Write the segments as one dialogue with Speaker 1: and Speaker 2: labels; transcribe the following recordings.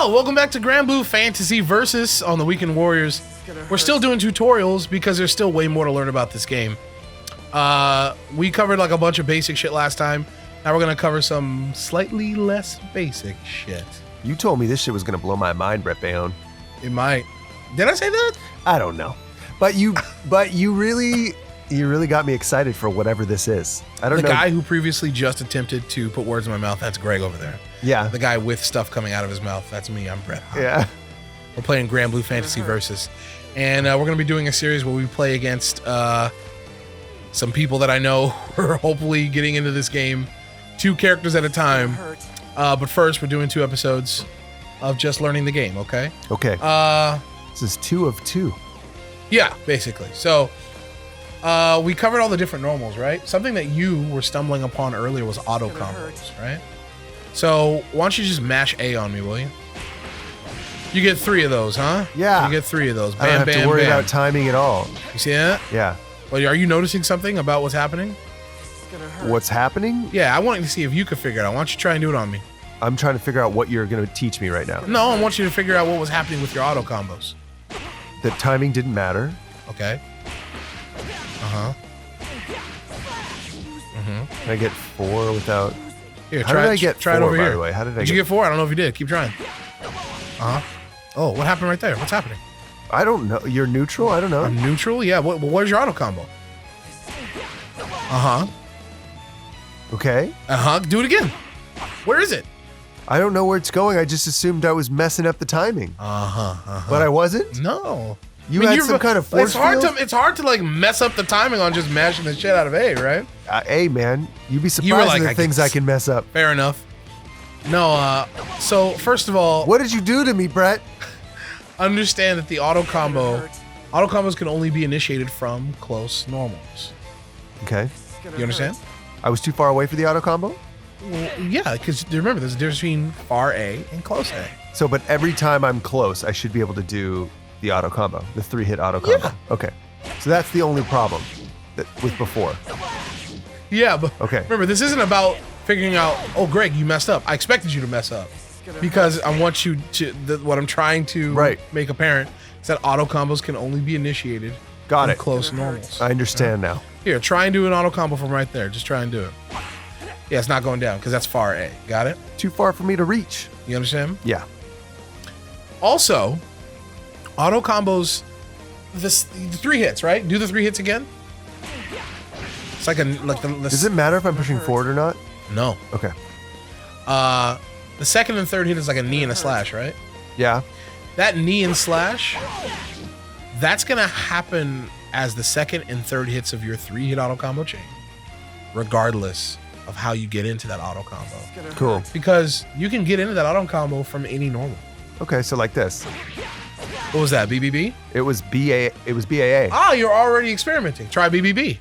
Speaker 1: Yo, welcome back to Granblue Fantasy Versus on the Weekend Warriors. We're still doing tutorials because there's still way more to learn about this game. We covered like a bunch of basic shit last time. Now we're gonna cover some slightly less basic shit.
Speaker 2: You told me this shit was gonna blow my mind, Brett Bayonne.
Speaker 1: It might. Did I say that?
Speaker 2: I don't know. But you really got me excited for whatever this is. I don't know.
Speaker 1: The guy who previously just attempted to put words in my mouth, that's Greg over there.
Speaker 2: Yeah.
Speaker 1: The guy with stuff coming out of his mouth, that's me. I'm Brett.
Speaker 2: Yeah.
Speaker 1: We're playing Granblue Fantasy Versus. And we're going to be doing a series where we play against some people that I know who are hopefully getting into this game 2 characters at a time. But first, we're doing 2 episodes of just learning the game, okay?
Speaker 2: Okay. This is 2 of 2.
Speaker 1: Yeah, basically. So we covered all the different normals, right? Something that you were stumbling upon earlier was auto combos, right? So why don't you just mash A on me, will you? You get 3 of those, huh?
Speaker 2: Yeah.
Speaker 1: You get 3 of those. Bam,
Speaker 2: I don't have
Speaker 1: bam,
Speaker 2: to worry
Speaker 1: bam.
Speaker 2: about timing at all.
Speaker 1: You see that?
Speaker 2: Yeah.
Speaker 1: Well, are you noticing something about what's happening?
Speaker 2: What's happening?
Speaker 1: Yeah, I want to see if you could figure it out. Why don't you try and do it on me?
Speaker 2: I'm trying to figure out what you're going to teach me right now.
Speaker 1: No, I want you to figure out what was happening with your auto combos.
Speaker 2: The timing didn't matter.
Speaker 1: Okay. Uh-huh.
Speaker 2: Can I get 4 without...
Speaker 1: Here,
Speaker 2: How did I get 4,
Speaker 1: it over
Speaker 2: by
Speaker 1: here.
Speaker 2: the way? How did I
Speaker 1: Did you get 4? I don't know if you did. Keep trying. Uh-huh. Oh, what happened right there? What's happening?
Speaker 2: I don't know. You're neutral? I don't know.
Speaker 1: I'm neutral? Yeah. Where's your auto combo? Uh-huh.
Speaker 2: Okay.
Speaker 1: Uh-huh. Do it again. Where is it?
Speaker 2: I don't know where it's going. I just assumed I was messing up the timing.
Speaker 1: Uh-huh.
Speaker 2: But I wasn't?
Speaker 1: No.
Speaker 2: You had some kind of force field?
Speaker 1: It's hard to like mess up the timing on just mashing the shit out of A, right?
Speaker 2: Hey, man. You'd be surprised at the things I can mess up.
Speaker 1: Fair enough. No, so first of all...
Speaker 2: What did you do to me, Brett?
Speaker 1: Understand that the auto combos can only be initiated from close normals.
Speaker 2: Okay.
Speaker 1: You understand?
Speaker 2: I was too far away for the auto combo?
Speaker 1: Well, yeah, because remember, there's a difference between far A and close A.
Speaker 2: So, but every time I'm close, I should be able to do the auto combo, the 3-hit auto combo.
Speaker 1: Yeah.
Speaker 2: Okay. So that's the only problem with before.
Speaker 1: Yeah, but
Speaker 2: okay.
Speaker 1: Remember, this isn't about figuring out, oh, Greg, you messed up. I expected you to mess up. Because I want you to, what I'm trying to make apparent is that auto combos can only be initiated from close normals.
Speaker 2: I understand now.
Speaker 1: Here, try and do an auto combo from right there. Just try and do it. Yeah, it's not going down because that's far A. Got it?
Speaker 2: Too far for me to reach.
Speaker 1: You understand?
Speaker 2: Yeah.
Speaker 1: Also, auto combos, the 3 hits, right? Do the 3 hits again. It's like
Speaker 2: Does it matter if I'm pushing forward or not?
Speaker 1: No.
Speaker 2: Okay.
Speaker 1: The second and third hit is like a knee and a slash, right?
Speaker 2: Yeah.
Speaker 1: That knee and slash, that's gonna happen as the second and third hits of your 3-hit auto combo chain, regardless of how you get into that auto combo.
Speaker 2: Cool.
Speaker 1: Because you can get into that auto combo from any normal.
Speaker 2: Okay, so like this.
Speaker 1: What was that? BBB?
Speaker 2: It was BAA.
Speaker 1: Ah, you're already experimenting. Try BBB.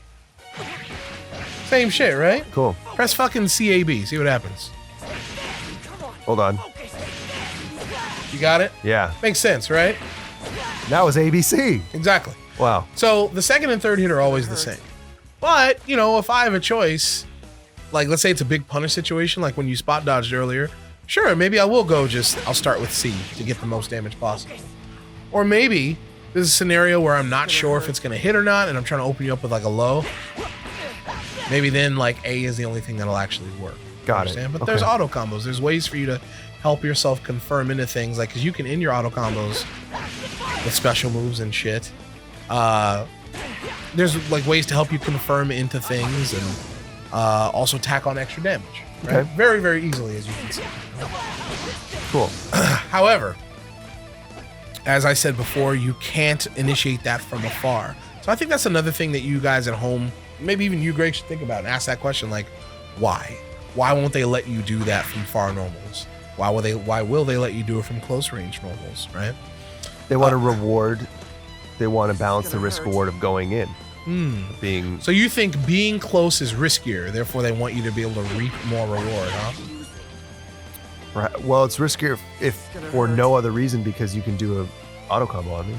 Speaker 1: Same shit, right?
Speaker 2: Cool.
Speaker 1: Press fucking CAB. See what happens.
Speaker 2: Hold on.
Speaker 1: You got it?
Speaker 2: Yeah.
Speaker 1: Makes sense, right?
Speaker 2: That was ABC.
Speaker 1: Exactly.
Speaker 2: Wow.
Speaker 1: So the second and third hit are always the same. But, you know, if I have a choice, like let's say it's a big punish situation, like when you spot dodged earlier, sure, maybe I will I'll start with C to get the most damage possible. Or maybe there's a scenario where I'm not sure if it's going to hit or not, and I'm trying to open you up with like a low. Maybe then like A is the only thing that'll actually work.
Speaker 2: Got it.
Speaker 1: But there's auto combos. There's ways for you to help yourself confirm into things, like because you can end your auto combos with special moves and shit. There's like ways to help you confirm into things and also tack on extra damage. Right?
Speaker 2: Okay.
Speaker 1: Very, very easily, as you can see.
Speaker 2: Cool.
Speaker 1: However, as I said before, you can't initiate that from afar. So I think that's another thing that you guys at home, maybe even you, Greg, should think about and ask that question, like, why? Why won't they let you do that from far normals? Why will they let you do it from close range normals, right?
Speaker 2: They want to reward. They want to balance the risk reward of going in.
Speaker 1: So you think being close is riskier, therefore they want you to be able to reap more reward, huh?
Speaker 2: Right. Well, it's riskier if for no other reason because you can do a auto combo on me.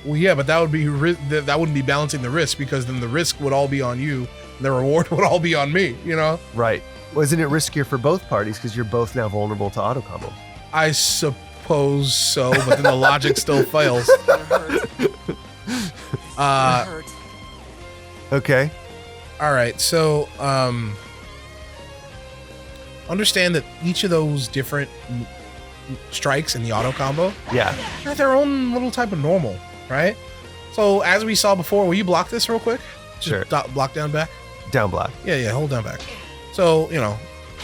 Speaker 1: Well, yeah, but that wouldn't be balancing the risk, because then the risk would all be on you, and the reward would all be on me, you know?
Speaker 2: Right. Well, isn't it riskier for both parties because you're both now vulnerable to auto combos?
Speaker 1: I suppose so, but then the logic still fails.
Speaker 2: Okay.
Speaker 1: All right, so understand that each of those different strikes in the auto combo, have their own little type of normal, right? So as we saw before, will you block this real quick?
Speaker 2: Sure.
Speaker 1: Block down back.
Speaker 2: Down block.
Speaker 1: Yeah, hold down back. So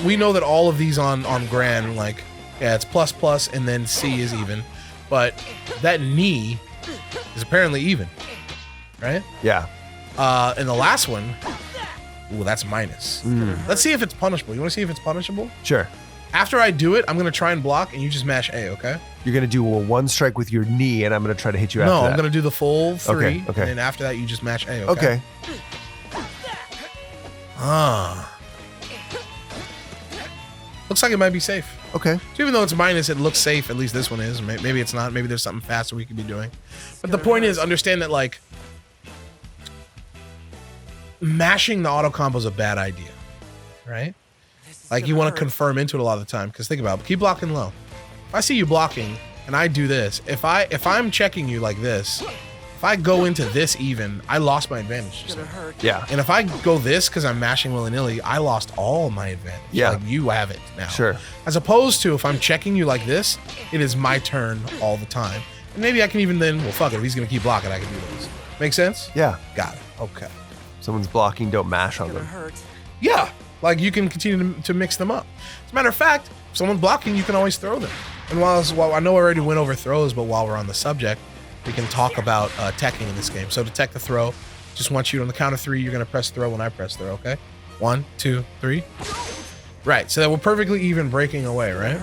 Speaker 1: we know that all of these on Gran, like, it's plus and then C is even, but that knee is apparently even, right?
Speaker 2: Yeah.
Speaker 1: And the last one, ooh, that's minus. Let's see if it's punishable. You want to see if it's punishable?
Speaker 2: Sure.
Speaker 1: After I do it, I'm going to try and block, and you just mash A, okay?
Speaker 2: You're going to do a one strike with your knee, and I'm going to try to hit you after that.
Speaker 1: No, I'm going to do the full 3,
Speaker 2: Okay.
Speaker 1: and then after that, you just mash A, okay? Looks like it might be safe.
Speaker 2: Okay.
Speaker 1: So even though it's minus, it looks safe. At least this one is. Maybe it's not. Maybe there's something faster we could be doing. But the point is, understand that, like, mashing the auto combo is a bad idea, right? Like, you want to confirm into it a lot of the time, because think about it. Keep blocking low. If I see you blocking and I do this, if I'm checking you like this, if I go into this even, I lost my advantage.
Speaker 2: Yeah.
Speaker 1: And if I go this because I'm mashing willy-nilly, I lost all my advantage.
Speaker 2: Yeah.
Speaker 1: Like, you have it now.
Speaker 2: Sure.
Speaker 1: As opposed to if I'm checking you like this, it is my turn all the time. And maybe I can even then, well, fuck it. If he's going to keep blocking, I can do this. Make sense?
Speaker 2: Yeah.
Speaker 1: Got it. Okay.
Speaker 2: Someone's blocking, don't mash on them.
Speaker 1: Yeah. Like, you can continue to mix them up. As a matter of fact, if someone's blocking, you can always throw them. And while I know I already went over throws, but while we're on the subject, we can talk about teching in this game. So to tech the throw, just want you on the count of 3, you're going to press throw when I press throw, okay? 1, 2, 3. Right, so that we're perfectly even breaking away, right?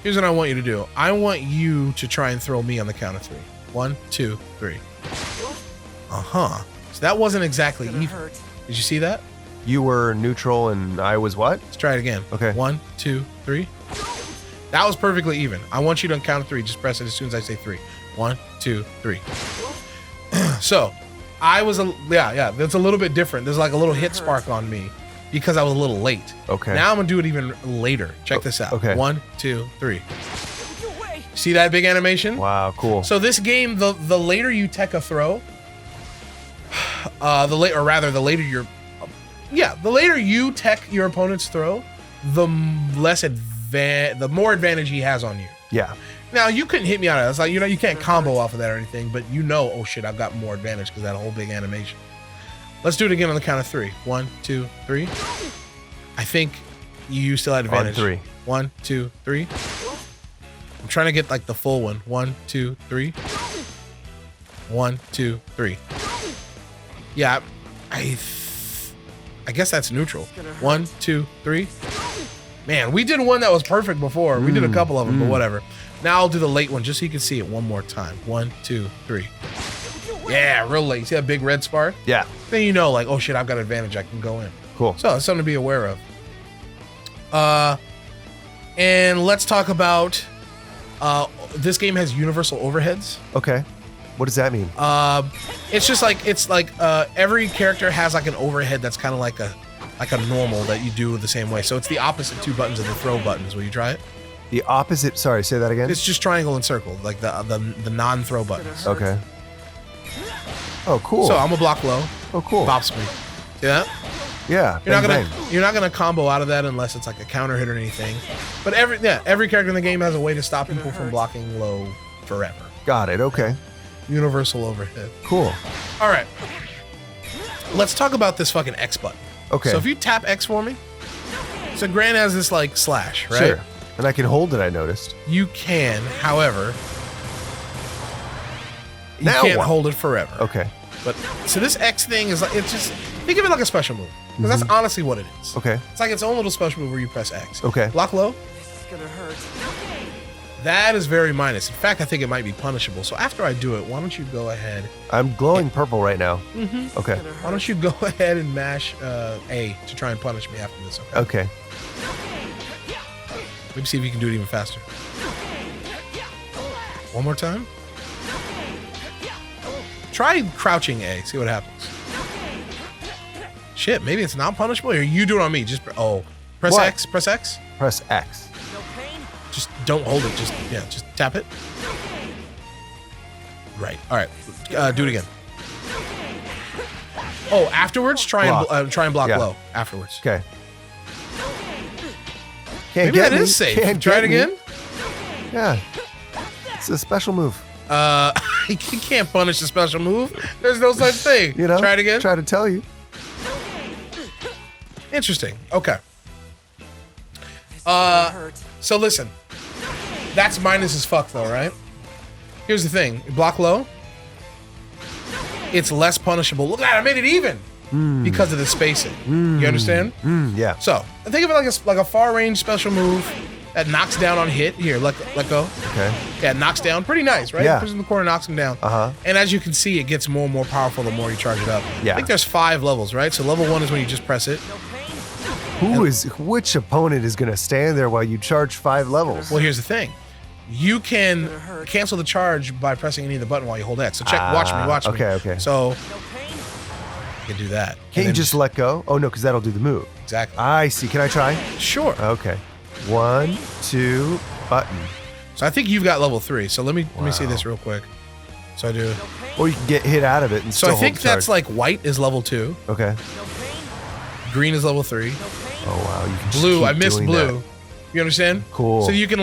Speaker 1: Here's what I want you to do. I want you to try and throw me on the count of 3. 1, 2, 3. Uh-huh. So that wasn't exactly even. Did you see that?
Speaker 2: You were neutral and I was what?
Speaker 1: Let's try it again.
Speaker 2: Okay.
Speaker 1: 1, 2, 3. That was perfectly even. I want you to count of 3. Just press it as soon as I say 3. 1, 2, 3. So, I was that's a little bit different. There's like a little hit spark on me because I was a little late.
Speaker 2: Okay.
Speaker 1: Now I'm gonna do it even later. Check this out.
Speaker 2: Okay.
Speaker 1: 1, 2, 3. See that big animation?
Speaker 2: Wow, cool.
Speaker 1: So this game, the later you tech a throw, the later you tech your opponent's throw, the more advantage he has on you.
Speaker 2: Yeah.
Speaker 1: Now, you couldn't hit me out of that. It's like, you can't combo off of that or anything, but oh shit, I've got more advantage because that whole big animation. Let's do it again on the count of 3. 1, 2, 3. I think you still had advantage.
Speaker 2: On 3.
Speaker 1: 1, 2, 3. I'm trying to get like the full one. 1, 2, 3. 1, 2, 3. Yeah, I guess that's neutral. 1, 2, 3. Man, we did one that was perfect before. We did a couple of them, but whatever. Now I'll do the late one just so you can see it one more time. 1, 2, 3. Yeah, real late. See that big red spark?
Speaker 2: Yeah.
Speaker 1: Then like, oh shit, I've got advantage. I can go in.
Speaker 2: Cool.
Speaker 1: So it's something to be aware of. And let's talk about this game has universal overheads.
Speaker 2: Okay. What does that mean?
Speaker 1: It's just like every character has like an overhead that's kind of like a normal that you do the same way. So it's the opposite 2 buttons of the throw buttons. Will you try it?
Speaker 2: The opposite. Sorry, say that again.
Speaker 1: It's just triangle and circle, like the non-throw buttons.
Speaker 2: Okay. Oh, cool.
Speaker 1: So I'm gonna block low.
Speaker 2: Oh, cool.
Speaker 1: Bops me. See that?
Speaker 2: Yeah.
Speaker 1: You're not gonna combo out of that unless it's like a counter hit or anything. But every character in the game has a way to stop people from blocking low forever.
Speaker 2: Got it. Okay.
Speaker 1: Universal overhead.
Speaker 2: Cool.
Speaker 1: All right. Let's talk about this fucking X button.
Speaker 2: Okay.
Speaker 1: So if you tap X for me, so Gran has this like slash, right?
Speaker 2: Sure. And I can hold it, I noticed.
Speaker 1: You can, however, you
Speaker 2: Now
Speaker 1: can't
Speaker 2: what?
Speaker 1: hold it forever.
Speaker 2: Okay.
Speaker 1: But so this X thing is like, it's just, think of it like a special move. Because that's honestly what it is.
Speaker 2: Okay.
Speaker 1: It's like its own little special move where you press X.
Speaker 2: Okay.
Speaker 1: Block low.
Speaker 3: This is gonna hurt.
Speaker 1: That is very minus. In fact, I think it might be punishable. So after I do it, why don't you go ahead?
Speaker 2: I'm glowing purple right now.
Speaker 1: Mm-hmm.
Speaker 2: Okay.
Speaker 1: Why don't you go ahead and mash A to try and punish me after this, okay?
Speaker 2: Okay.
Speaker 1: Let me see if you can do it even faster. One more time. Try crouching A. See what happens. Shit, maybe it's not punishable. Or you do it on me. Just press
Speaker 2: What?
Speaker 1: X. Press X.
Speaker 2: Press X.
Speaker 1: Just don't hold it. Just tap it. Right. All right. Do it again. Oh, afterwards, try and block low. Afterwards.
Speaker 2: Okay.
Speaker 1: Maybe that is safe. Try it again.
Speaker 2: Yeah. It's a special move.
Speaker 1: You can't punish a special move. There's no such thing.
Speaker 2: You know.
Speaker 1: Try it again.
Speaker 2: Try to tell you.
Speaker 1: Interesting. Okay. So listen. That's minus as fuck though, right? Here's the thing. Block low. It's less punishable. Look at that, I made it even because of the spacing. You understand?
Speaker 2: Yeah.
Speaker 1: So think of it like a far range special move that knocks down on hit. Here, let go.
Speaker 2: Okay.
Speaker 1: Yeah, it knocks down. Pretty nice, right?
Speaker 2: Yeah.
Speaker 1: Pushes in the corner, knocks him down. And as you can see, it gets more and more powerful the more you charge it up.
Speaker 2: Yeah.
Speaker 1: I think there's 5 levels, right? So level 1 is when you just press it.
Speaker 2: Which opponent is going to stand there while you charge 5 levels?
Speaker 1: Well, here's the thing. You can cancel the charge by pressing any of the button while you hold X. So check, watch me.
Speaker 2: Okay.
Speaker 1: So I can do that.
Speaker 2: Can't you just let go? Oh no, because that'll do the move.
Speaker 1: Exactly.
Speaker 2: I see. Can I try?
Speaker 1: Sure.
Speaker 2: Okay. 1, 2, button.
Speaker 1: So I think you've got level 3. So let me see this real quick. So I do.
Speaker 2: Or you can get hit out of it and
Speaker 1: So
Speaker 2: still
Speaker 1: I think
Speaker 2: hold the charge.
Speaker 1: that's like white is level 2.
Speaker 2: Okay.
Speaker 1: Green is level 3.
Speaker 2: Oh wow, you can just
Speaker 1: Blue,
Speaker 2: keep
Speaker 1: I missed
Speaker 2: doing
Speaker 1: blue.
Speaker 2: that.
Speaker 1: You understand?
Speaker 2: Cool.
Speaker 1: So you can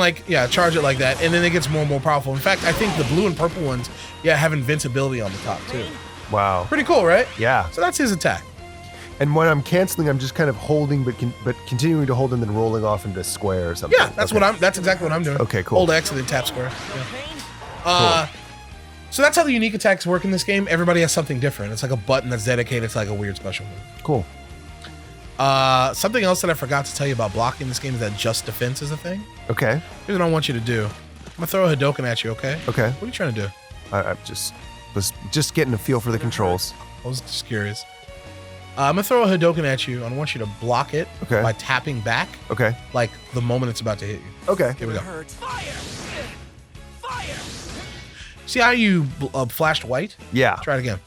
Speaker 1: charge it like that, and then it gets more and more powerful. In fact, I think the blue and purple ones, have invincibility on the top too.
Speaker 2: Wow.
Speaker 1: Pretty cool, right?
Speaker 2: Yeah.
Speaker 1: So that's his attack.
Speaker 2: And when I'm canceling, I'm just kind of holding, but continuing to hold and then rolling off into square or something.
Speaker 1: Yeah, that's exactly what I'm doing.
Speaker 2: Okay, cool.
Speaker 1: Hold X and then tap square. Yeah. So that's how the unique attacks work in this game. Everybody has something different. It's like a button that's dedicated to like a weird special move.
Speaker 2: Cool.
Speaker 1: Something else that I forgot to tell you about blocking this game is that just defense is a thing.
Speaker 2: Okay.
Speaker 1: Here's what I want you to do. I'm gonna throw a Hadoken at you, okay?
Speaker 2: Okay.
Speaker 1: What are you trying to do?
Speaker 2: I was just getting a feel for the controls.
Speaker 1: I was just curious. I'm gonna throw a Hadoken at you, and I want you to block it by tapping back.
Speaker 2: Okay.
Speaker 1: Like the moment it's about to hit you.
Speaker 2: Okay.
Speaker 1: Here we go. See how you flashed white?
Speaker 2: Yeah.
Speaker 1: Try it again.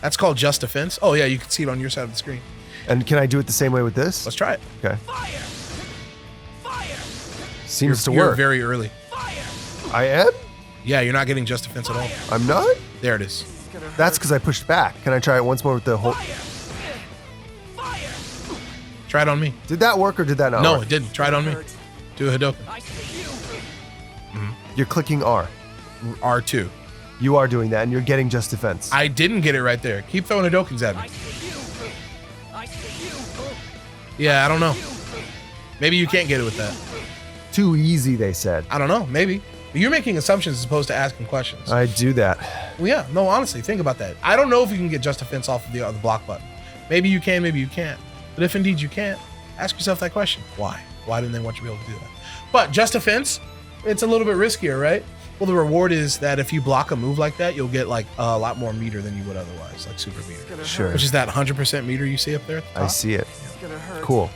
Speaker 1: That's called just defense. Oh yeah, you can see it on your side of the screen.
Speaker 2: And can I do it the same way with this?
Speaker 1: Let's try it.
Speaker 2: Okay. Seems to
Speaker 1: You're
Speaker 2: work.
Speaker 1: very early.
Speaker 2: I am?
Speaker 1: Yeah, you're not getting just defense at all.
Speaker 2: I'm not?
Speaker 1: There it is.
Speaker 2: That's because I pushed back. Can I try it once more with the whole...
Speaker 1: Try it on me.
Speaker 2: Did that work or did that not
Speaker 1: No,
Speaker 2: work?
Speaker 1: it didn't. Try it on me. Do a Hadoken.
Speaker 2: You're clicking R.
Speaker 1: R2.
Speaker 2: You are doing that and you're getting just defense.
Speaker 1: I didn't get it right there. Keep throwing Hadokens at me. Yeah, I don't know. Maybe you can't get it with that.
Speaker 2: Too easy, they said.
Speaker 1: I don't know. Maybe. You're making assumptions as opposed to asking questions.
Speaker 2: I do that.
Speaker 1: Well, yeah. No, honestly, think about that. I don't know if you can get just defense off of the block button. Maybe you can, maybe you can't. But if indeed you can't, ask yourself that question. Why? Why didn't they want you to be able to do that? But just defense, it's a little bit riskier, right? Well, the reward is that if you block a move like that, you'll get like a lot more meter than you would otherwise, like super meter.
Speaker 2: Sure.
Speaker 1: Which is that 100% meter you see up there at the top.
Speaker 2: I see it. Cool.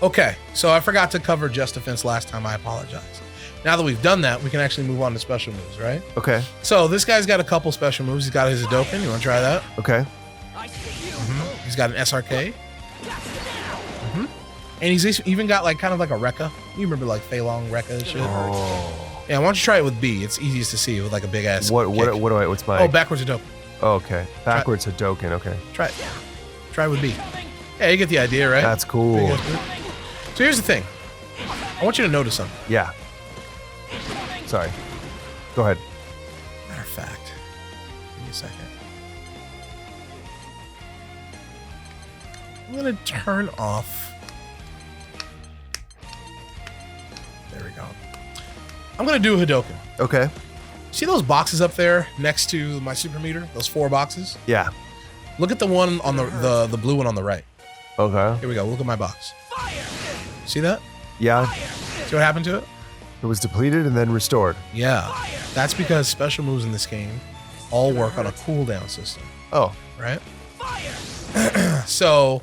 Speaker 1: Okay, so I forgot to cover just defense last time. I apologize. Now that we've done that, we can actually move on to special moves, right?
Speaker 2: Okay.
Speaker 1: So this guy's got a couple special moves. He's got his Hadoken. You want to try that?
Speaker 2: Okay.
Speaker 1: He's got an SRK. And he's even got like kind of like a Rekka. You remember like Fei Long Rekka and shit?
Speaker 2: Oh.
Speaker 1: Yeah, why don't you try it with B? It's easiest to see with like a big ass.
Speaker 2: What's my...
Speaker 1: Oh, backwards Hadoken.
Speaker 2: Oh, okay. Backwards Hadoken, okay.
Speaker 1: Try it. Try it with B. Yeah, you get the idea, right?
Speaker 2: That's cool.
Speaker 1: So here's the thing. I want you to notice something.
Speaker 2: Yeah. Sorry. Go ahead.
Speaker 1: Matter of fact, give me a second. I'm gonna turn off. There we go. I'm gonna do a Hadoken.
Speaker 2: Okay.
Speaker 1: See those boxes up there next to my super meter? Those 4 boxes?
Speaker 2: Yeah.
Speaker 1: Look at the one on the blue one on the right.
Speaker 2: Okay.
Speaker 1: Here we go. Look at my box. See that?
Speaker 2: Yeah.
Speaker 1: See what happened to it?
Speaker 2: It was depleted and then restored.
Speaker 1: Yeah. That's because special moves in this game all work on a cooldown system.
Speaker 2: Oh.
Speaker 1: Right? So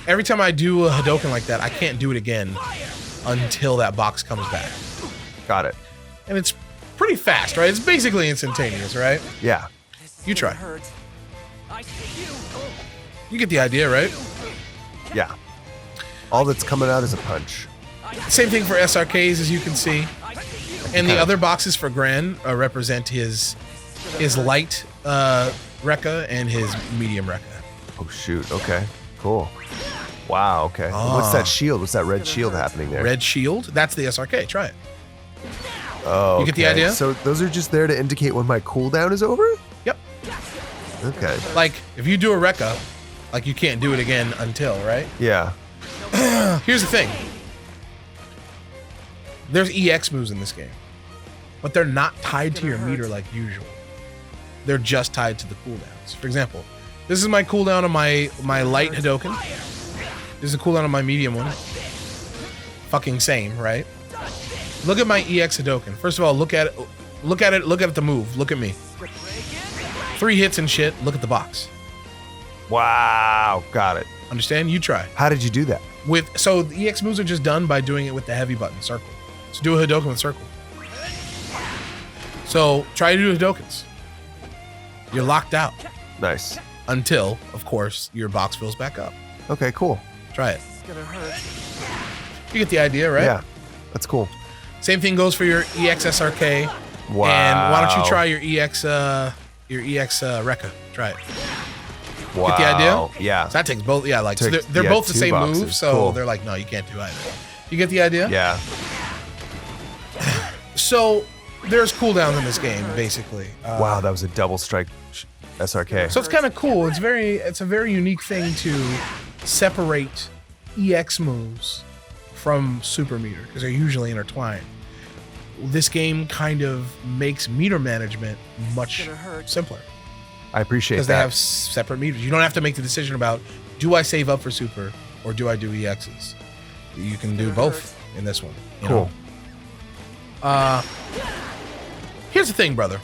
Speaker 1: every time I do a Hadoken like that, I can't do it again until that box comes back.
Speaker 2: Got it.
Speaker 1: And it's pretty fast, right? It's basically instantaneous, right?
Speaker 2: Yeah.
Speaker 1: You try. You get the idea, right?
Speaker 2: Yeah. All that's coming out is a punch.
Speaker 1: Same thing for SRKs, as you can see. And the
Speaker 2: Okay.
Speaker 1: other boxes for Gran represent his light Rekka and his medium Rekka.
Speaker 2: Oh shoot. Okay. Cool. Wow. Okay. What's that shield? What's that red shield happening there?
Speaker 1: Red shield? That's the SRK. Try it.
Speaker 2: Oh.
Speaker 1: You get the idea?
Speaker 2: So those are just there to indicate when my cooldown is over?
Speaker 1: Yep.
Speaker 2: Okay.
Speaker 1: Like, if you do a Rekka, like, you can't do it again until, right?
Speaker 2: Yeah.
Speaker 1: Here's the thing. There's EX moves in this game, but they're not tied to your meter like usual. They're just tied to the cooldowns. For example, this is my cooldown on my light Hadoken. This is the cooldown on my medium one. Fucking same, right? Look at my EX Hadoken. First of all, look at it. Look at the move. Look at me. 3 hits and shit. Look at the box.
Speaker 2: Wow. Got it.
Speaker 1: Understand? You try.
Speaker 2: How did you do that?
Speaker 1: So the EX moves are just done by doing it with the heavy button, circle. So do a Hadoken with circle. So try to do Hadokens. You're locked out
Speaker 2: Nice.
Speaker 1: until, of course, your box fills back up.
Speaker 2: Okay. Cool.
Speaker 1: Try it. You get the idea, right?
Speaker 2: Yeah. That's cool.
Speaker 1: Same thing goes for your EX SRK.
Speaker 2: Wow.
Speaker 1: And why don't you try your EX Rekka? Try it.
Speaker 2: Wow.
Speaker 1: Get the idea?
Speaker 2: Yeah.
Speaker 1: So that takes both. Yeah, like so
Speaker 2: Takes-
Speaker 1: they're
Speaker 2: yeah,
Speaker 1: both the
Speaker 2: 2
Speaker 1: same
Speaker 2: boxes.
Speaker 1: move. So
Speaker 2: Cool.
Speaker 1: they're like, no, you can't do either. You get the idea?
Speaker 2: Yeah.
Speaker 1: So there's cooldowns in this game, basically.
Speaker 2: Wow. That was a double strike SRK.
Speaker 1: So it's kind of cool. It's a very unique thing to separate EX moves from super meter because they're usually intertwined. This game kind of makes meter management much simpler
Speaker 2: I appreciate
Speaker 1: because
Speaker 2: that.
Speaker 1: they have separate meters. You don't have to make the decision about, do I save up for super or do I do EXs? You can do both in this one. You
Speaker 2: Cool.
Speaker 1: know? Here's the thing, brother.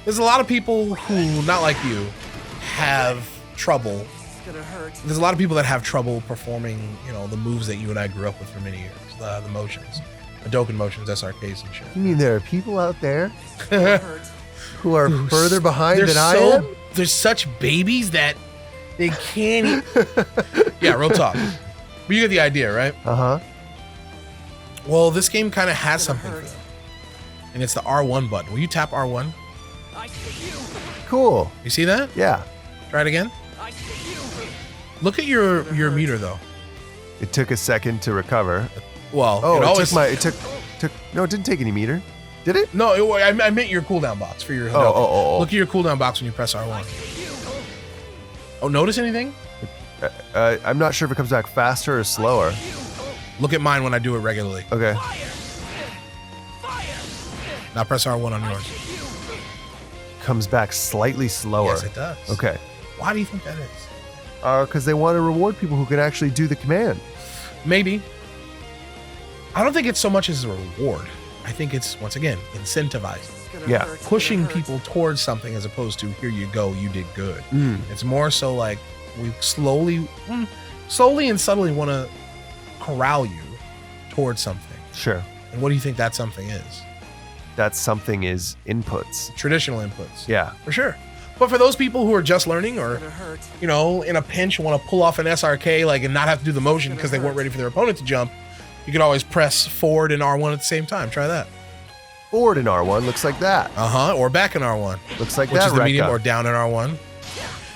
Speaker 1: There's a lot of people who, not like you, have trouble. There's a lot of people that have trouble performing, the moves that you and I grew up with for many years. The motions. Hadoken motions, SRKs and shit.
Speaker 2: You mean there are people out there who are further behind than I am?
Speaker 1: They're such babies that they can't. Yeah, real talk. But you get the idea, right?
Speaker 2: Uh-huh.
Speaker 1: Well, this game kind of has something for them. And it's the R1 button. Will you tap R1?
Speaker 2: Cool.
Speaker 1: You see that?
Speaker 2: Yeah.
Speaker 1: Try it again. Look at your meter, though.
Speaker 2: It took a second to recover.
Speaker 1: Well,
Speaker 2: Oh,
Speaker 1: it always...
Speaker 2: it took no, it didn't take any meter. Did it?
Speaker 1: No, I meant your cooldown box for your Hadoken.
Speaker 2: Oh.
Speaker 1: Look at your cooldown box when you press R1. Oh, notice anything?
Speaker 2: I'm not sure if it comes back faster or slower.
Speaker 1: Look at mine when I do it regularly.
Speaker 2: Okay.
Speaker 1: Now press R1 on yours.
Speaker 2: Comes back slightly slower.
Speaker 1: Yes, it does.
Speaker 2: Okay.
Speaker 1: Why do you think that is?
Speaker 2: Because they want to reward people who can actually do the command.
Speaker 1: Maybe. I don't think it's so much as a reward. I think it's, once again, incentivizing.
Speaker 2: Yeah.
Speaker 1: Pushing people towards something as opposed to, here you go, you did good. It's more so like we slowly and subtly want to corral you towards something.
Speaker 2: Sure.
Speaker 1: And what do you think that something is?
Speaker 2: That something is inputs.
Speaker 1: Traditional inputs.
Speaker 2: Yeah.
Speaker 1: For sure. But for those people who are just learning or, in a pinch want to pull off an SRK and not have to do the motion because they weren't ready for their opponent to jump, you can always press forward and R1 at the same time. Try that.
Speaker 2: Forward in R1 looks like that.
Speaker 1: Or back in R1.
Speaker 2: Looks like
Speaker 1: Which
Speaker 2: that.
Speaker 1: is the
Speaker 2: Rekka.
Speaker 1: medium, or down in R1.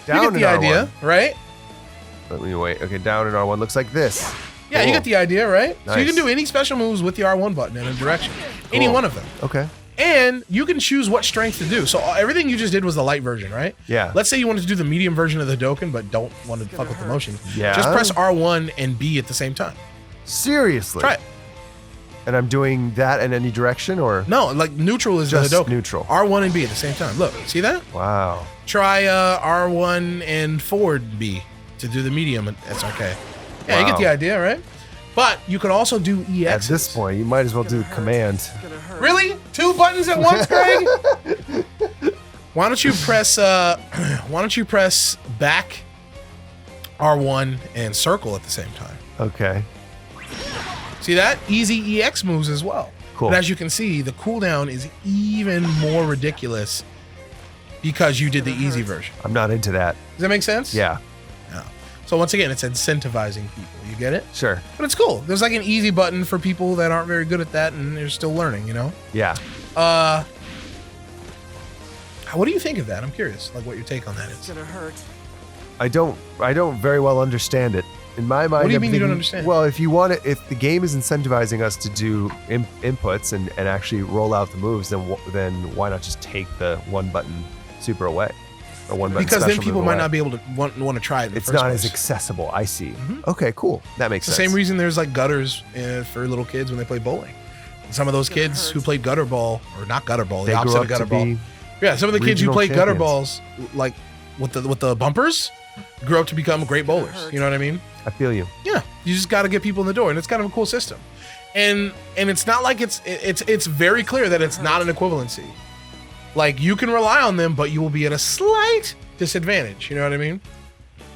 Speaker 2: Down
Speaker 1: You get the
Speaker 2: in
Speaker 1: idea,
Speaker 2: R1.
Speaker 1: right?
Speaker 2: Let me wait. Okay, down in R1 looks like this.
Speaker 1: Yeah,
Speaker 2: Cool.
Speaker 1: you get the idea, right? So you
Speaker 2: Nice.
Speaker 1: can do any special moves with the R1 button in a direction. Any
Speaker 2: Cool.
Speaker 1: one of them.
Speaker 2: Okay.
Speaker 1: And you can choose what strength to do. So everything you just did was the light version, right?
Speaker 2: Yeah.
Speaker 1: Let's say you wanted to do the medium version of the Hadoken, but don't want to fuck with the motion.
Speaker 2: Yeah.
Speaker 1: Just press R1 and B at the same time.
Speaker 2: Seriously.
Speaker 1: Try it.
Speaker 2: And I'm doing that in any direction, or
Speaker 1: No, neutral is
Speaker 2: just
Speaker 1: the Hadoken.
Speaker 2: neutral?
Speaker 1: R1 and B at the same time. Look, see that?
Speaker 2: Wow.
Speaker 1: Try R1 and forward B to do the medium SRK. Yeah, you get
Speaker 2: Wow.
Speaker 1: the idea, right? But you can also do EX.
Speaker 2: At this point, you might as well do command.
Speaker 1: Really? 2 buttons at once, Greg? Why don't you press back R1 and circle at the same time?
Speaker 2: Okay.
Speaker 1: See that? Easy EX moves as well.
Speaker 2: Cool.
Speaker 1: But as you can see, the cooldown is even more ridiculous because you did the easy version.
Speaker 2: I'm not into that.
Speaker 1: Does that make sense?
Speaker 2: Yeah.
Speaker 1: Yeah. So once again, it's incentivizing people. You get it?
Speaker 2: Sure.
Speaker 1: But it's cool. There's like an easy button for people that aren't very good at that and they're still learning, you know?
Speaker 2: Yeah.
Speaker 1: What do you think of that? I'm curious, like what your take on that is.
Speaker 3: It's gonna hurt.
Speaker 2: I don't very well understand it. In my mind,
Speaker 1: What do you
Speaker 2: I'm
Speaker 1: mean you don't
Speaker 2: thinking,
Speaker 1: understand?
Speaker 2: Well, if the game is incentivizing us to do inputs and actually roll out the moves, then why not just take the one button super away? Or one button
Speaker 1: Because then
Speaker 2: special
Speaker 1: people
Speaker 2: move
Speaker 1: might
Speaker 2: away?
Speaker 1: not be able to want to try it in the
Speaker 2: It's
Speaker 1: first
Speaker 2: not
Speaker 1: place.
Speaker 2: as accessible. I see. Okay, cool. That makes
Speaker 1: It's the
Speaker 2: sense.
Speaker 1: same reason there's like gutters for little kids when they play bowling. And some of those kids who played gutter ball, or not gutter ball,
Speaker 2: They
Speaker 1: the
Speaker 2: grew
Speaker 1: opposite
Speaker 2: up
Speaker 1: of gutter
Speaker 2: to
Speaker 1: ball.
Speaker 2: be
Speaker 1: Yeah, some of the kids who
Speaker 2: regional
Speaker 1: played gutter
Speaker 2: champions.
Speaker 1: balls, like with the bumpers, grew up to become great bowlers. You know what I mean?
Speaker 2: I feel you.
Speaker 1: Yeah, you just got to get people in the door, and it's kind of a cool system. And it's not like it's very clear that it's not an equivalency. Like you can rely on them, but you will be at a slight disadvantage. You know what I mean?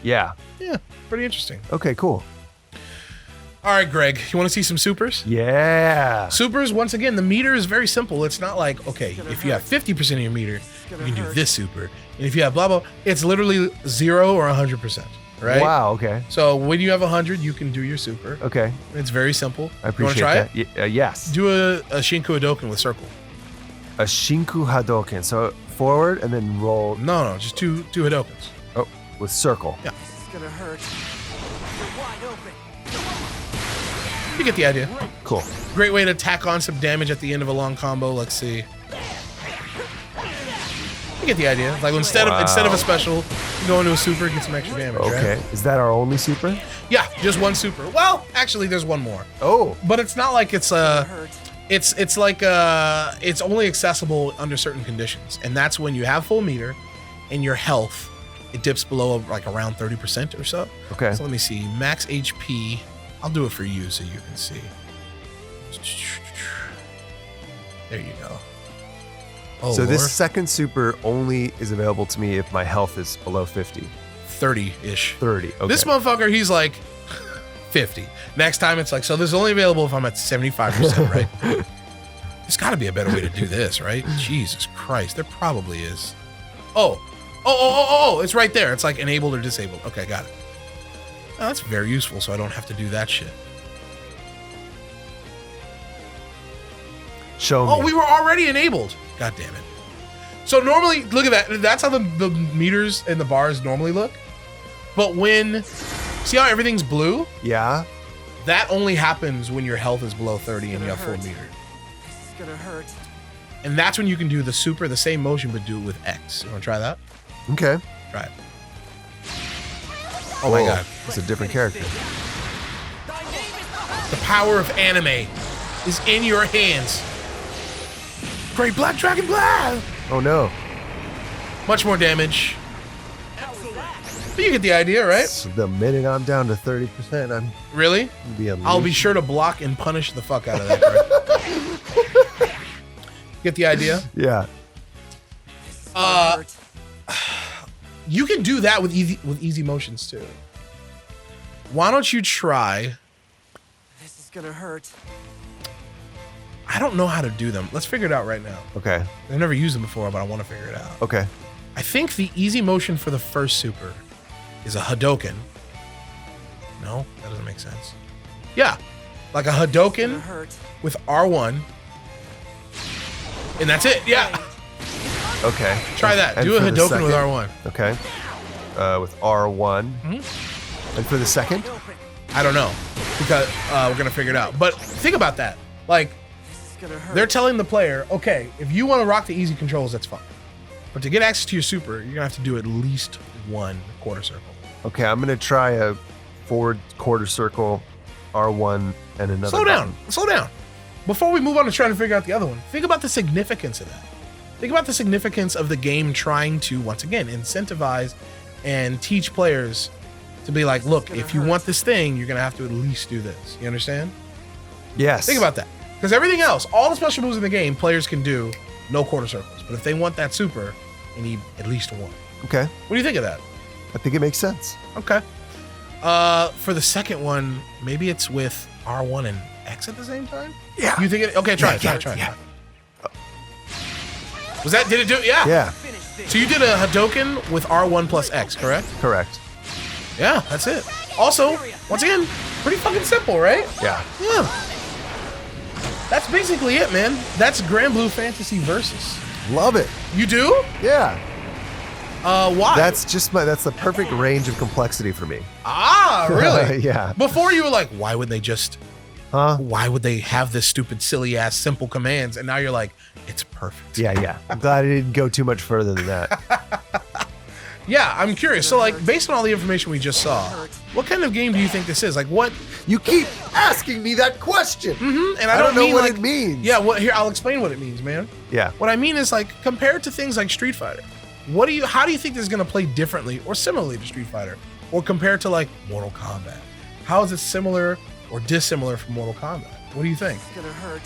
Speaker 2: Yeah.
Speaker 1: Yeah, pretty interesting.
Speaker 2: Okay, cool.
Speaker 1: All right, Greg, you want to see some supers?
Speaker 2: Yeah.
Speaker 1: Supers, once again, the meter is very simple. It's not like, okay, if you have 50% of your meter, you can do this super. And if you have blah, blah, it's literally 0 or 100%, right?
Speaker 2: Wow, okay.
Speaker 1: So when you have 100, you can do your super.
Speaker 2: Okay.
Speaker 1: It's very simple.
Speaker 2: I appreciate
Speaker 1: you want
Speaker 2: that.
Speaker 1: to try it?
Speaker 2: Yes.
Speaker 1: Do a Shinku Hadoken with circle.
Speaker 2: A Shinku Hadoken. So forward and then roll.
Speaker 1: No, just two Hadokens.
Speaker 2: Oh, with circle.
Speaker 1: Yeah.
Speaker 3: It's gonna hurt. You're wide open.
Speaker 1: You get the idea.
Speaker 2: Cool.
Speaker 1: Great way to tack on some damage at the end of a long combo. Let's see. You get the idea. Like instead of a special, you go into a super, get some extra damage.
Speaker 2: Okay.
Speaker 1: Right?
Speaker 2: Is that our only super?
Speaker 1: Yeah, just one super. Well, actually, there's one more.
Speaker 2: Oh.
Speaker 1: But it's not like it's like it's only accessible under certain conditions, and that's when you have full meter, and your health it dips below like around 30% or so.
Speaker 2: Okay.
Speaker 1: So let me see, max HP. I'll do it for you so you can see. There you go. Oh,
Speaker 2: So this
Speaker 1: Lord.
Speaker 2: second super only is available to me if my health is below 50.
Speaker 1: 30-ish.
Speaker 2: 30. Okay.
Speaker 1: This motherfucker, he's like 50. Next time it's like, so this is only available if I'm at 75%, right? There's got to be a better way to do this, right? Jesus Christ, there probably is. Oh, it's right there. It's like enabled or disabled. Okay, got it. Oh, that's very useful, so I don't have to do that shit.
Speaker 2: Show me.
Speaker 1: Oh, we were already enabled. God damn it. So normally, look at that. That's how the meters and the bars normally look. But see how everything's blue?
Speaker 2: Yeah.
Speaker 1: That only happens when your health is below 30 and you have full meter.
Speaker 3: It's gonna hurt.
Speaker 1: And that's when you can do the super, the same motion, but do it with X. You want to try that?
Speaker 2: Okay.
Speaker 1: Try it. Oh my
Speaker 2: Whoa,
Speaker 1: God.
Speaker 2: It's a different character.
Speaker 1: The power of anime is in your hands. Great Black Dragon Blast!
Speaker 2: Oh no.
Speaker 1: Much more damage. But you get the idea, right?
Speaker 2: So the minute I'm down to 30%, I'm
Speaker 1: Really? I'll be sure to block and punish the fuck out of that. Greg. Get the idea?
Speaker 2: Yeah.
Speaker 1: You can do that with easy motions too. Why don't you try?
Speaker 3: This is gonna hurt.
Speaker 1: I don't know how to do them. Let's figure it out right now.
Speaker 2: Okay.
Speaker 1: I've never used them before, but I want to figure it out.
Speaker 2: Okay.
Speaker 1: I think the easy motion for the first super is a Hadoken. No, that doesn't make sense. Yeah, like a
Speaker 3: Gonna
Speaker 1: Hadoken
Speaker 3: hurt.
Speaker 1: with R1. And that's it, yeah.
Speaker 2: Okay.
Speaker 1: Try that.
Speaker 2: And
Speaker 1: Do a
Speaker 2: for the
Speaker 1: Hadoken with
Speaker 2: second?
Speaker 1: R1.
Speaker 2: Okay. With R1.
Speaker 1: Mm-hmm.
Speaker 2: And for the second?
Speaker 1: I don't know, because we're going to figure it out. But think about that. Like,
Speaker 3: It's gonna hurt.
Speaker 1: they're telling the player, okay, if you want to rock the easy controls, that's fine. But to get access to your super, you're going to have to do at least one quarter circle.
Speaker 2: Okay, I'm going to try a forward quarter circle, R1, and another
Speaker 1: Slow down.
Speaker 2: button.
Speaker 1: Slow down. Before we move on to trying to figure out the other one, think about the significance of that. Think about the significance of the game trying to, once again, incentivize and teach players to be like, look, if you want this thing, you're going to have to at least do this. You understand?
Speaker 2: Yes.
Speaker 1: Think about that. Because everything else, all the special moves in the game, players can do no quarter circles. But if they want that super, they need at least one.
Speaker 2: Okay.
Speaker 1: What do you think of that?
Speaker 2: I think it makes sense.
Speaker 1: Okay. For the second one, maybe it's with R1 and X at the same time?
Speaker 2: Yeah.
Speaker 1: You think it? Okay, try it. Try it. Was that, did it do it? Yeah.
Speaker 2: Yeah,
Speaker 1: So you did a Hadoken with R1 plus X, correct?
Speaker 2: correct.
Speaker 1: Yeah, that's it. Also, once again, pretty fucking simple, right?
Speaker 2: Yeah.
Speaker 1: Yeah. That's basically it, man. That's Granblue Fantasy Versus.
Speaker 2: Love it.
Speaker 1: You do?
Speaker 2: Yeah.
Speaker 1: Why?
Speaker 2: That's the perfect range of complexity for me.
Speaker 1: Ah, really?
Speaker 2: Yeah.
Speaker 1: Before you were like, why would they just...
Speaker 2: Huh?
Speaker 1: Why would they have this stupid, silly ass, simple commands? And now you're like, it's perfect.
Speaker 2: Yeah. I'm glad I didn't go too much further than that.
Speaker 1: Yeah, I'm curious. So, like, based on all the information we just saw, what kind of game do you think this is? Like, what?
Speaker 2: You keep asking me that question.
Speaker 1: And I don't
Speaker 2: know
Speaker 1: mean
Speaker 2: what
Speaker 1: like,
Speaker 2: it means.
Speaker 1: Yeah, well, here I'll explain what it means, man.
Speaker 2: Yeah.
Speaker 1: What I mean is like compared to things like Street Fighter, how do you think this is gonna play differently or similarly to Street Fighter, or compared to like Mortal Kombat? How is it similar or dissimilar from Mortal Kombat? What do you think?
Speaker 3: It's gonna hurt.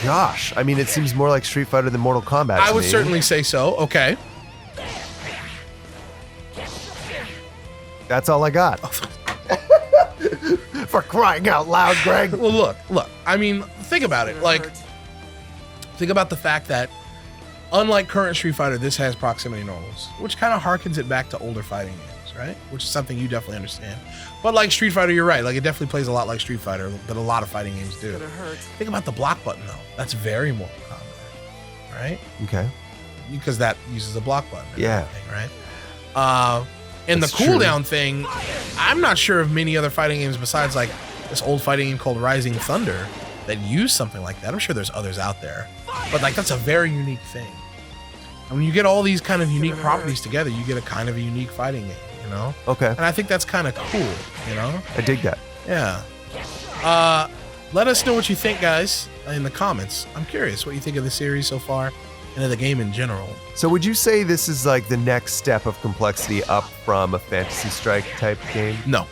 Speaker 2: Gosh. I mean, it seems more like Street Fighter than Mortal Kombat.
Speaker 1: I
Speaker 2: to
Speaker 1: would
Speaker 2: me.
Speaker 1: certainly say so. Okay.
Speaker 2: That's all I got. For crying out loud, Greg.
Speaker 1: Well, look. I mean, think about it. Like, think about the fact that, unlike current Street Fighter, this has proximity normals, which kind of harkens it back to older fighting games, right? Which is something you definitely understand. But like Street Fighter, you're right. Like, it definitely plays a lot like Street Fighter, that a lot of fighting games do. Think about the block button, though. That's very Mortal Kombat, right?
Speaker 2: Okay.
Speaker 1: Because that uses a block button. And
Speaker 2: Yeah.
Speaker 1: everything, right? And
Speaker 2: That's
Speaker 1: the cooldown thing, I'm not sure of many other fighting games besides like this old fighting game called Rising Thunder that use something like that. I'm sure there's others out there, but like that's a very unique thing. And when you get all these kind of unique properties together, you get a kind of a unique fighting game, you know?
Speaker 2: Okay.
Speaker 1: And I think that's kind of cool, you know?
Speaker 2: I dig that.
Speaker 1: Yeah. Let us know what you think, guys, in the comments. I'm curious what you think of the series so far and of the game in general.
Speaker 2: So would you say this is like the next step of complexity up from a Fantasy Strike type game?
Speaker 1: No.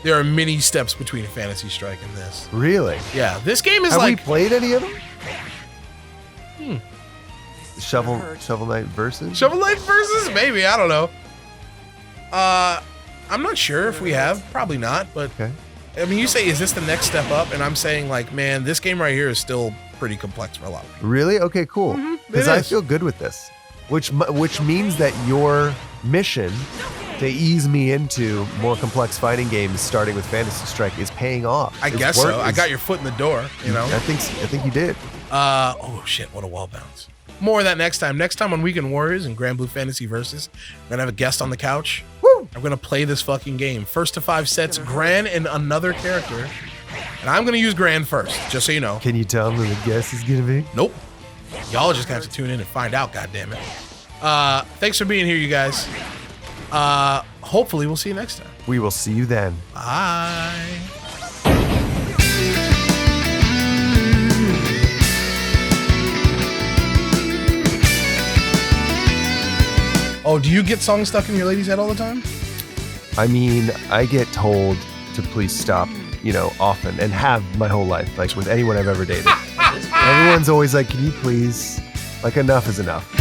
Speaker 1: There are many steps between Fantasy Strike and this.
Speaker 2: Really?
Speaker 1: Yeah, this game is
Speaker 2: Have
Speaker 1: like...
Speaker 2: we played any of them? Shovel Knight Versus?
Speaker 1: Shovel Knight Versus? Maybe, I don't know. I'm not sure if we have. Probably not, but...
Speaker 2: Okay.
Speaker 1: I mean, you say, is this the next step up? And I'm saying, like, man, this game right here is still pretty complex for a lot of people.
Speaker 2: Really? Okay, cool. Because
Speaker 1: It
Speaker 2: I
Speaker 1: is.
Speaker 2: feel good with this. Which means that your mission to ease me into more complex fighting games starting with Fantasy Strike is paying off.
Speaker 1: I guess so. I got your foot in the door, you know?
Speaker 2: I think you did.
Speaker 1: Oh, shit, what a wall bounce. More of that next time. Next time on Weekend Warriors and Granblue Fantasy Versus, we're going to have a guest on the couch.
Speaker 2: Woo!
Speaker 1: I'm going to play this fucking game. First to 5 sets, Gran and another character. And I'm going to use Gran first, just so you know.
Speaker 2: Can you tell them who the guest is going to be?
Speaker 1: Nope. Y'all are just going to have to tune in and find out, goddammit. Thanks for being here, you guys. Hopefully we'll see you next time.
Speaker 2: We will see you then.
Speaker 1: Bye. Oh, do you get songs stuck in your lady's head all the time?
Speaker 2: I mean, I get told to please stop, often, and have my whole life, like with anyone I've ever dated. Everyone's always like, can you please, like enough is enough.